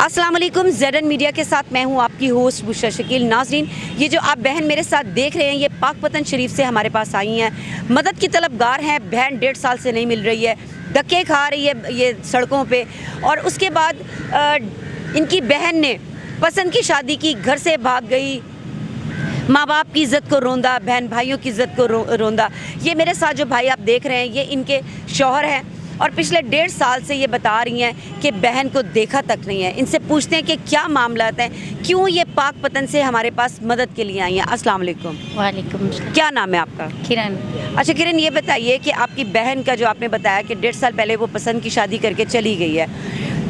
अस्सलाम वालेकुम। ZN media के साथ मैं हूं आपकी होस्ट बुशरा शकील। नाज़रीन, ये जो आप बहन मेरे साथ देख रहे हैं ये पाकपतन शरीफ से हमारे पास आई हैं, मदद की तलबगार हैं। बहन 1.5 साल से नहीं मिल रही है, धक्के खा रही है ये सड़कों पे। और उसके बाद इनकी बहन ने पसंद की शादी की, घर से भाग गई, माँ बाप की इज़्ज़त को रोंदा, बहन भाइयों की इज़्ज़त को रोंदा। ये मेरे साथ जो भाई आप देख रहे हैं ये इनके शौहर हैं और पिछले 1.5 साल से ये बता रही हैं कि बहन को देखा तक नहीं है। इनसे पूछते हैं कि क्या मामलात हैं, क्यों ये पाकपतन से हमारे पास मदद के लिए आई हैं। अस्सलाम वालेकुम। वालेकुम सलाम। क्या नाम है आपका? किरण। अच्छा किरण, ये बताइए कि आपकी बहन का जो आपने बताया कि 1.5 साल पहले वो पसंद की शादी करके चली गई है,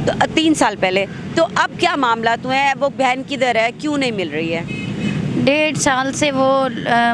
तो 3 साल पहले, तो अब क्या मामलात हुए हैं? वो बहन किधर है, क्यों नहीं मिल रही है? 1.5 साल से वो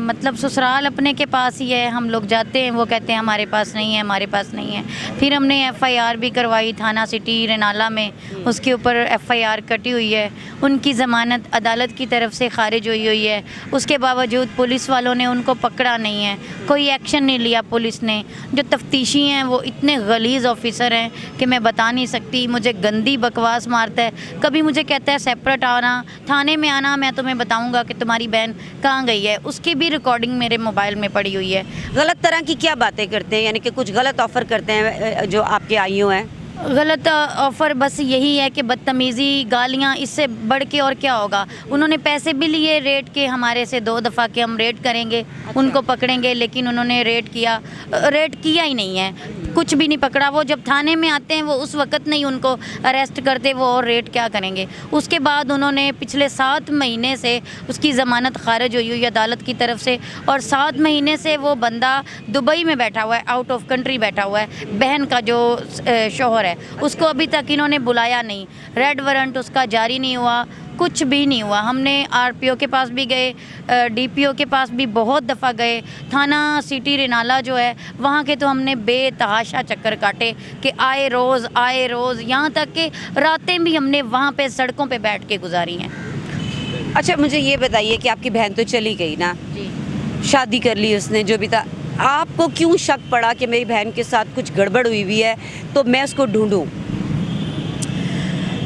मतलब ससुराल अपने के पास ही है। हम लोग जाते हैं, वो कहते हैं हमारे पास नहीं है, हमारे पास नहीं है। फिर हमने FIR भी करवाई थाना सिटी रेनाला में, उसके ऊपर FIR कटी हुई है। उनकी ज़मानत अदालत की तरफ से खारिज हुई है। उसके बावजूद पुलिस वालों ने उनको पकड़ा नहीं है, कोई एक्शन नहीं लिया पुलिस ने। जो तफ्तीशी हैं वो इतने गलीज़ ऑफिसर हैं कि मैं बता नहीं सकती। मुझे गंदी बकवास मारता है, कभी मुझे कहता है सेपरेट आना, थाने में आना, मैं तुम्हें बताऊँगा कि तुम्हारी बहन कहाँ गई है। उसकी भी रिकॉर्डिंग मेरे मोबाइल में पड़ी हुई है। गलत तरह की क्या बातें करते हैं, यानी कि कुछ गलत ऑफ़र करते हैं जो आपके आईओ हैं? गलत ऑफ़र बस यही है कि बदतमीज़ी, गालियाँ, इससे बढ़ के और क्या होगा। उन्होंने पैसे भी लिए रेड के हमारे से 2 दफ़ा कि हम रेड करेंगे, उनको पकड़ेंगे, लेकिन उन्होंने रेड किया ही नहीं है, कुछ भी नहीं पकड़ा। वो जब थाने में आते हैं वो उस वक़्त नहीं उनको अरेस्ट करते, वो और रेड क्या करेंगे। उसके बाद उन्होंने पिछले 7 महीने से उसकी ज़मानत खारिज हुई है अदालत की तरफ से, और 7 महीने से वो बंदा दुबई में बैठा हुआ है, आउट ऑफ कंट्री बैठा हुआ है। बहन का जो शौहर है उसको अभी तक इन्होंने बुलाया नहीं, रेड वारंट उसका जारी नहीं हुआ, कुछ भी नहीं हुआ। हमने RPO के पास भी गए, DPO के पास भी बहुत दफ़ा गए, थाना सिटी रेनाला जो है वहाँ के तो हमने बेतहाशा चक्कर काटे कि आए रोज़, यहाँ तक कि रातें भी हमने वहाँ पे सड़कों पे बैठ के गुजारी हैं। अच्छा मुझे ये बताइए कि आपकी बहन तो चली गई ना, जी, शादी कर ली उसने, जो भी था, आपको क्यों शक पड़ा कि मेरी बहन के साथ कुछ गड़बड़ हुई हुई है तो मैं उसको ढूंढूं?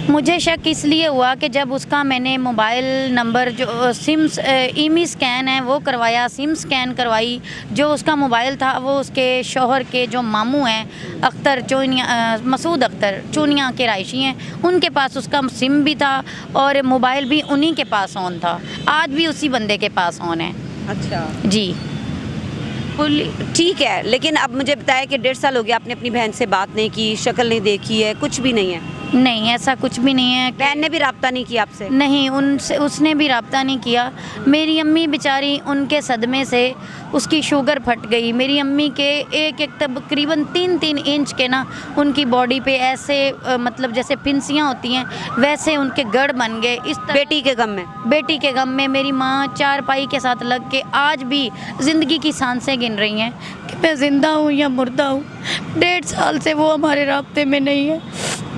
मुझे शक इसलिए हुआ कि जब उसका मैंने मोबाइल नंबर जो IMEI स्कैन है वो करवाया, सिम स्कैन करवाई, जो उसका मोबाइल था वो उसके शौहर के जो मामू हैं अख्तर चूनिया, मसूद अख्तर चूनिया के रायशी हैं, उनके पास उसका सिम भी था और मोबाइल भी उन्हीं के पास ऑन था। आज भी उसी बंदे के पास ऑन है। अच्छा जी, ठीक है, लेकिन अब मुझे बताया कि 1.5 साल हो गया, आपने अपनी बहन से बात नहीं की, शक्ल नहीं देखी है, कुछ भी नहीं है? नहीं, ऐसा कुछ भी नहीं है। बहन ने भी रब्ता नहीं किया आपसे? नहीं, उसने भी रब्ता नहीं किया। मेरी अम्मी बेचारी, उनके सदमे से उसकी शुगर फट गई। मेरी अम्मी के एक तकरीबन 3-3 इंच के ना उनकी बॉडी पे ऐसे मतलब जैसे फिंसियाँ होती हैं वैसे उनके गढ़ बन गए। इस बेटी के गम में? बेटी के गम में मेरी माँ चारपाई के साथ लग के आज भी ज़िंदगी की सांसें गिन रही हैं कि मैं ज़िंदा हूँ या मुर्दा हूँ। 1.5 साल से वो हमारे राब्ते में नहीं है।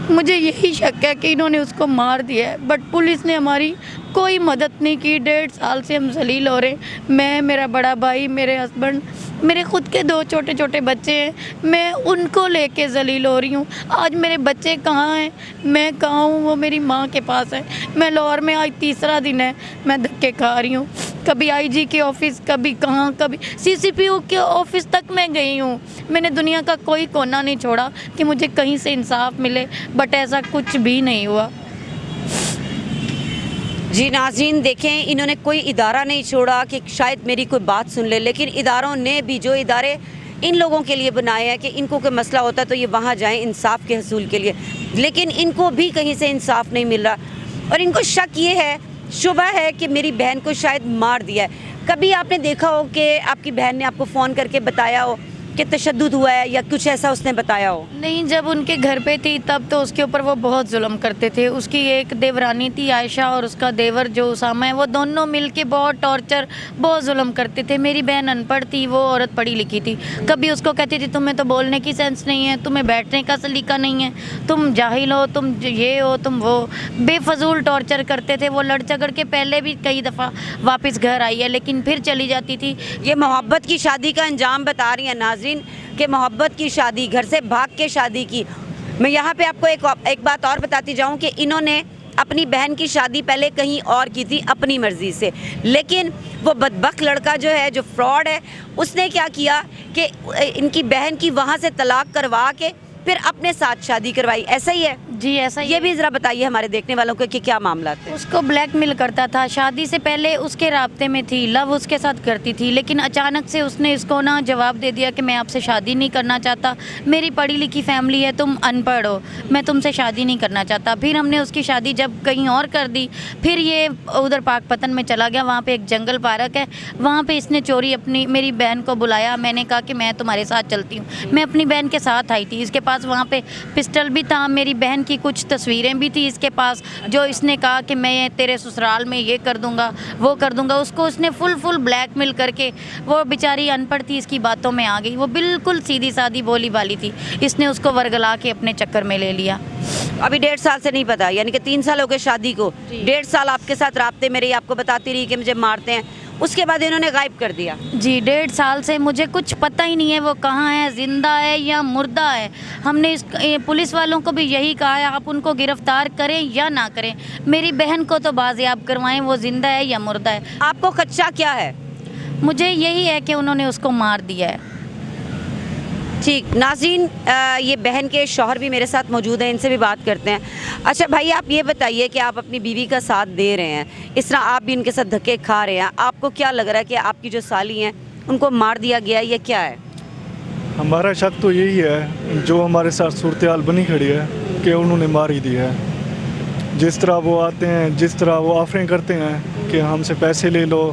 मुझे यही शक है कि इन्होंने उसको मार दिया है, बट पुलिस ने हमारी कोई मदद नहीं की। 1.5 साल से हम जलील हो रहे हैं। मैं, मेरा बड़ा भाई, मेरे हस्बैंड, मेरे ख़ुद के 2 छोटे छोटे बच्चे हैं, मैं उनको लेके जलील हो रही हूँ। आज मेरे बच्चे कहाँ हैं, मैं कहाँ हूँ, वो मेरी माँ के पास है। मैं लाहौर में आज 3रा दिन है, मैं धक्के खा रही हूँ। कभी IG के ऑफिस, कभी कहाँ, कभी CCPO के ऑफिस तक मैं गई हूँ। मैंने दुनिया का कोई कोना नहीं छोड़ा कि मुझे कहीं से इंसाफ मिले, बट ऐसा कुछ भी नहीं हुआ। जी नाज़रीन, देखें, इन्होंने कोई इदारा नहीं छोड़ा कि शायद मेरी कोई बात सुन ले, लेकिन इदारों ने भी, जो इदारे इन लोगों के लिए बनाए हैं कि इनको कोई मसला होता तो ये वहाँ जाएं इंसाफ के हसूल के लिए, लेकिन इनको भी कहीं से इंसाफ नहीं मिल रहा। और इनको शक ये है, शुबह है कि मेरी बहन को शायद मार दिया है। कभी आपने देखा हो कि आपकी बहन ने आपको फ़ोन करके बताया हो कि तशद्दुद हुआ है या कुछ ऐसा उसने बताया हो? नहीं, जब उनके घर पे थी तब तो उसके ऊपर वो बहुत जुल्म करते थे। उसकी एक देवरानी थी आयशा और उसका देवर जो उसामा है, वो दोनों मिलके बहुत टॉर्चर, बहुत जुल्म करते थे। मेरी बहन अनपढ़ थी, वो औरत पढ़ी लिखी थी। कभी उसको कहती थी तुम्हें तो बोलने की सेंस नहीं है, तुम्हें बैठने का सलीका नहीं है, तुम जाहिल हो, तुम ये हो, तुम वो, बेफजूल टॉर्चर करते थे। वो लड़ झगड़ के पहले भी कई दफ़ा वापस घर आई है, लेकिन फिर चली जाती थी। ये मोहब्बत की शादी का अंजाम बता रही हैं नाज़रीन कि मोहब्बत की शादी, घर से भाग के शादी की। मैं यहाँ पे आपको एक बात और बताती जाऊँ कि इन्होंने अपनी बहन की शादी पहले कहीं और की थी अपनी मर्जी से, लेकिन वो बदबख्त लड़का जो है, जो फ्रॉड है, उसने क्या किया कि इनकी बहन की वहाँ से तलाक करवा के फिर अपने साथ शादी करवाई। ऐसा ही है? जी ऐसा ही ये भी ज़रा बताइए हमारे देखने वालों को कि क्या मामला है। उसको ब्लैकमेल करता था। शादी से पहले उसके राब्ते में थी, लव उसके साथ करती थी, लेकिन अचानक से उसने इसको ना जवाब दे दिया कि मैं आपसे शादी नहीं करना चाहता, मेरी पढ़ी लिखी फैमिली है, तुम अनपढ़ हो, मैं तुमसे शादी नहीं करना चाहता। फिर हमने उसकी शादी जब कहीं और कर दी, फिर ये उधर पाकपतन में चला गया। वहाँ पे एक जंगल पार्क है, वहाँ पे इसने चोरी अपनी मेरी बहन को बुलाया। मैंने कहा कि मैं तुम्हारे साथ चलती हूँ, मैं अपनी बहन के साथ आई थी। इसके पास वहाँ पे पिस्टल भी था, मेरी बहन की कुछ तस्वीरें भी थी इसके पास, जो इसने कहा कि मैं तेरे ससुराल में ये कर दूंगा, वो कर दूंगा। उसको उसने फुल ब्लैकमेल करके, वो बेचारी अनपढ़ थी, इसकी बातों में आ गई। वो बिल्कुल सीधी सादी बोली वाली थी, इसने उसको वर्गला के अपने चक्कर में ले लिया। अभी 1.5 साल से नहीं पता, यानी कि 3 साल हो गए शादी को। 1.5 साल आपके साथ राब्ते में रही, आपको बताती रही कि मुझे मारते हैं, उसके बाद इन्होंने गायब कर दिया। जी 1.5 साल से मुझे कुछ पता ही नहीं है वो कहाँ है, जिंदा है या मुर्दा है। हमने पुलिस वालों को भी यही कहा है, आप उनको गिरफ्तार करें या ना करें, मेरी बहन को तो बाजियाब करवाएं, वो जिंदा है या मुर्दा है। आपको खदशा क्या है? मुझे यही है कि उन्होंने उसको मार दिया है। ठीक नाज़रीन, ये बहन के शौहर भी मेरे साथ मौजूद हैं, इनसे भी बात करते हैं। अच्छा भाई, आप ये बताइए कि आप अपनी बीवी का साथ दे रहे हैं, इस तरह आप भी इनके साथ धक्के खा रहे हैं, आपको क्या लग रहा है कि आपकी जो साली हैं उनको मार दिया गया, ये क्या है? हमारा शक तो यही है, जो हमारे साथ सूरत हाल बनी खड़ी है कि उन्होंने मार ही दिया है। जिस तरह वो आते हैं, जिस तरह वो ऑफरिंग करते हैं कि हमसे पैसे ले लो,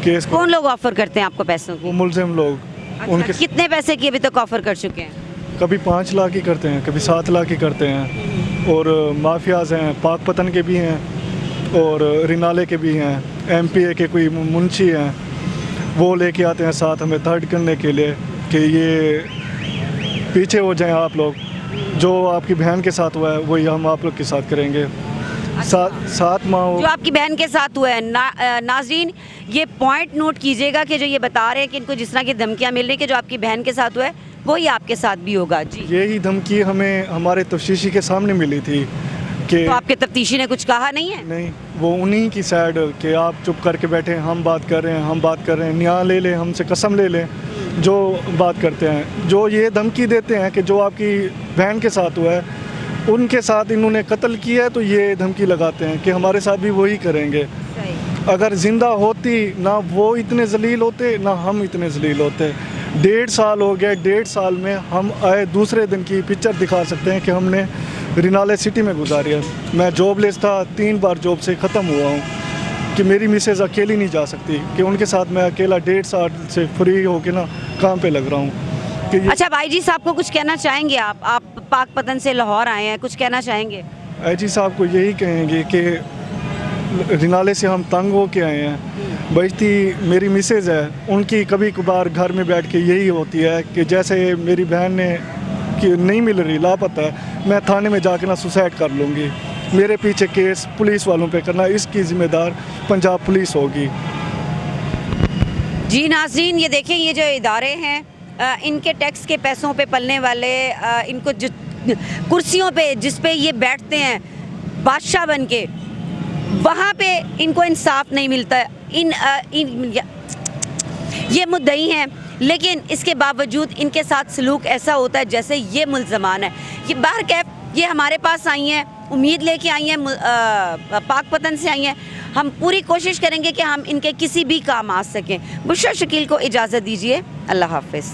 केस कौन लोग ऑफर करते हैं आपको पैसों की? वो मुलजिम लोग। अच्छा, उनके कितने पैसे की अभी तक ऑफर कर चुके हैं? कभी 5 लाख ही करते हैं, कभी 7 लाख ही करते हैं। और माफियाज हैं, पाकपतन के भी हैं और रिनाले के भी हैं, MPA के कोई मुंशी हैं, वो लेके आते हैं साथ हमें थर्ड करने के लिए कि ये पीछे हो जाएं आप लोग, जो आपकी बहन के साथ हुआ है वही हम आप लोग के साथ करेंगे। 7 माह जो आपकी बहन के साथ हुआ है। नाज़रीन, ये पॉइंट नोट कीजिएगा कि जो ये बता रहे हैं कि इनको जिस तरह की धमकियाँ मिल रही कि जो आपकी बहन के साथ हुआ है वही आपके साथ भी होगा। जी, यही धमकी हमें हमारे तफ्तीशी के सामने मिली थी कि तो आपके तफ्तीशी ने कुछ कहा नहीं है? नहीं, वो उन्हीं की साइड कि आप चुप करके बैठे हैं, हम बात कर रहे हैं, हम बात कर रहे हैं, न्याय ले लें, हमसे कसम ले लें, जो बात करते हैं, जो ये धमकी देते हैं कि जो आपकी बहन के साथ हुआ है उनके साथ इन्होंने कत्ल किया है, तो ये धमकी लगाते हैं कि हमारे साथ भी वही करेंगे। अगर ज़िंदा होती ना वो इतने जलील होते, ना हम इतने जलील होते। 1.5 साल हो गए, 1.5 साल में हम आए दूसरे दिन की पिक्चर दिखा सकते हैं कि हमने रिनाले सिटी में गुजारी है। मैं जॉबलेस था, 3 बार जॉब से ख़त्म हुआ हूँ कि मेरी मिसेज़ अकेली नहीं जा सकती, कि उनके साथ मैं अकेला 1.5 साल से फ्री होकर ना काम पे लग रहा हूँ। अच्छा भाई जी साहब को कुछ कहना चाहेंगे आप पाकपतन से लाहौर आए हैं, कुछ कहना चाहेंगे? IG साहब को यही कहेंगे कि रिनाले से हम तंग हो के आए हैं। बजती मेरी मिसेज़ है, उनकी कभी कभार घर में बैठ के यही होती है कि जैसे मेरी बहन ने कि नहीं मिल रही, लापता है, मैं थाने में जाके ना सुसाइड कर लूँगी, मेरे पीछे केस पुलिस वालों पे करना, इसकी ज़िम्मेदार पंजाब पुलिस होगी। जी नाज़रीन, ये देखें, ये जो इदारे हैं इनके टैक्स के पैसों पे पलने वाले, इनको जो कुर्सियों पे जिस पे ये बैठते हैं बादशाह बन के, वहाँ पे इनको इंसाफ नहीं मिलता है। ये मुद्दई हैं, लेकिन इसके बावजूद इनके साथ सलूक ऐसा होता है जैसे ये मुल्ज़मान है। ये बहरकैफ ये हमारे पास आई हैं, उम्मीद लेके आई हैं, पाकपतन से आई हैं। हम पूरी कोशिश करेंगे कि हम इनके किसी भी काम आ सकें। बुशरा शकील को इजाज़त दीजिए, अल्लाह हाफ़िज़।